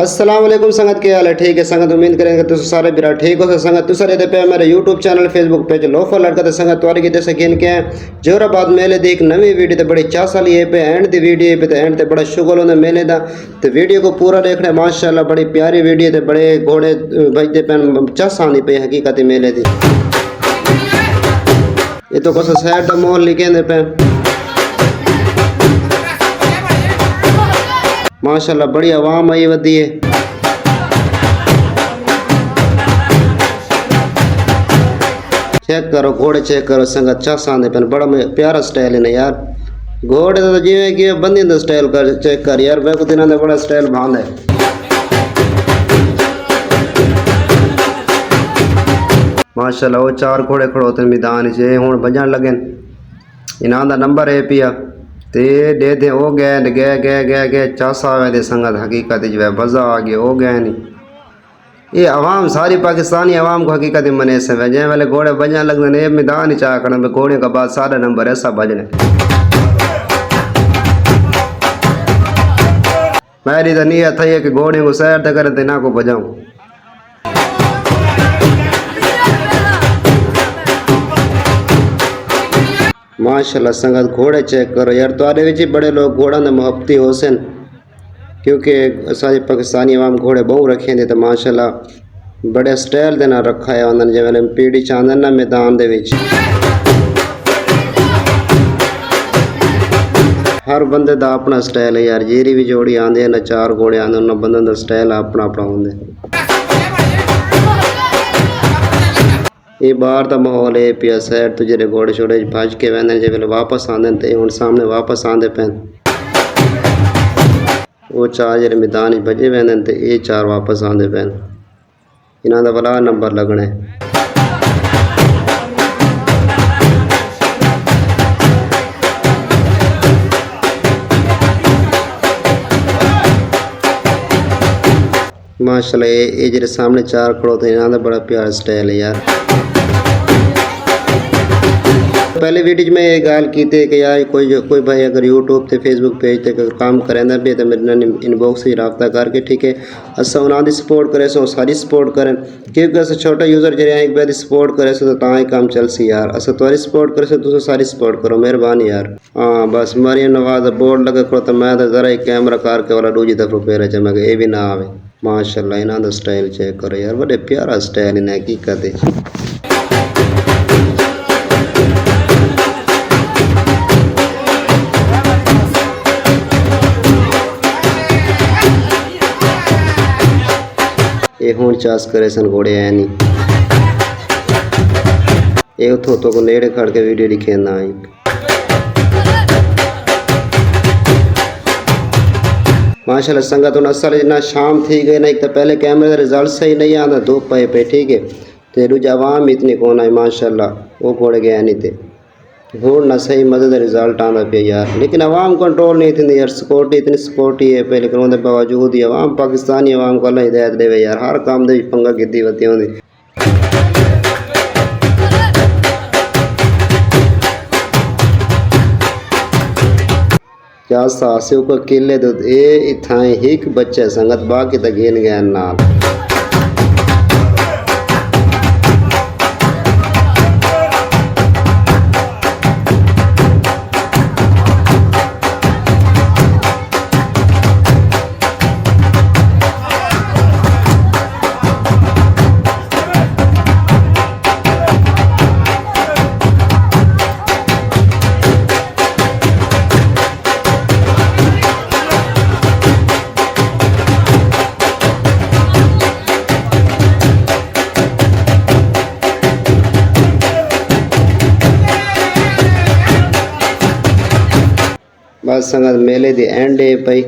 अस्सलाम वालेकुम संगत के हाल है। ठीक है संगत, उम्मीद करेंगे तुम सारे बिरा ठीक हो। संगत तुम सारे पे मेरे YouTube channel Facebook page loafer लड़का तो संगत वाले की जैसे किन के जोराबाद मेले दी एक नवी वीडियो तो बड़ी चा साली है पे एंड दी वीडियो पे तो एंड ते बड़ा शुगर होने मेले दा तो वीडियो को पूरा देखना माशाल्लाह बड़ी प्यारी वीडियो ते बड़े घोड़े बजते पे चस आंदी पे हकीकत मेले दी। ये तो कुछ शहर का माहौल लिखे पे माशाल्लाह बड़ी आवाम आई वधी है। चेक करो घोड़े चेक करो संगत चस आंदे पे बड़ा प्यारा स्टाइल है ना यार। घोड़े तो जिवें कि बंदी दा स्टाइल कर चेक कर यार, वे को दिना दा बड़ा स्टाइल बांध है। माशाल्लाह वो चार घोड़े खड़ोते मैदान च हुण बजन लगे। इन्हां दा नंबर है पिया ते दे दे हो गए गए गए गए गए चस आवे दे संगत हकीकत जो है बजा आ गए हो गए नहीं। ये आवाम सारी पाकिस्तानी आवाम को हकीकत मने से जै वाले घोड़े बजने लगने मैदान चाह कर घोड़े का बाद सारा नंबर है सब बजने। मेरी तो नीयत है कि घोड़े को सैर तक करे ना को बजाऊं। माशाल्लाह संगत घोड़े चेक करो यार, तुम्हारे विच बड़े लोग घोड़ा ने मुहब्बती होसन क्योंकि सारी पाकिस्तानी आवाम घोड़े बहु रखे थे तो माशाल्लाह बड़े स्टाइल देना रखा है उन्होंने जिवें पीढ़ी चांदन ना मैदान दे विच हर बंदे दा अपना स्टाइल है यार। जेरी भी जोड़ी आंदे ना चार घोड़े आंदे उन्होंने बंदे दा स्टाइल अपना अपना होंदे। ये बाहर का माहौल है पिया सैर तो जेरे घोड़े छोड़े भज के वह जो वे वापस आते तो हूँ सामने वापस आते पे वो चार जेरे मैदान बजे वह तो ये चार वापस आते पे इन्हों का भला नंबर लगना है। माशाल्लाह ये जेरे सामने चार खड़ोते इन्हों का बड़ा प्यारा स्टाइल है यार। पहले वीडियो में ये गाल की थी कि यार कोई भाई अगर यूट्यूब ते फेसबुक पेज ते काम करेंदा भी तो मेरे इनबॉक्स से रब्ता करके ठीक है असा उन्होंने सपोर्ट करे सो सारी सपोर्ट करें क्योंकि अस छोटा यूज़र जो एक बार सपोर्ट करे सो तो ही काम चल सी यार। अस तुम्हारी सपोर्ट करे सो तुम सारी सपोर्ट करो मेहरबानी यार। हाँ बस मारी नवाज बोर्ड लगे खड़ो तो मैं तो जरा एक कैमरा करके वाला दूजी दफा पेरा च मैं ये भी ना आवे। माशाल्लाह इन्हों का स्टाइल चेक करो यार, बड़े प्यारा स्टाइल इन्हें हकीकत है। ये हूँ चास करे सन घोड़े है नहीं ये उतो तो को नेड़े खड़ के वीडियो लिखे ना आई। माशाल्लाह संगत हूँ असल ना शाम थी गई ना एक तो पहले कैमरे का रिजल्ट सही नहीं आता धूप पे पे ठीक है तो दूजा आवाम इतनी कौन आई माशाल्लाह वो घोड़े गए नहीं थे हूँ ना सही मदद रिजल्ट आना पे यार। लेकिन आवाम कंट्रोल नहीं थी यार, सिक्योरिटी इतनी सिक्योरिटी है पे लेकिन उनके बावजूद ही आवाम पाकिस्तानी आवाम को अल्लाह हिदायत देवे यार हर काम दे पंगा कीती वती होंदी। क्या सासे को किले दो ए इथा एक बच्चे संगत बाकी तक गेन गए नाल। बस संगत मेले दी एंड है भाई।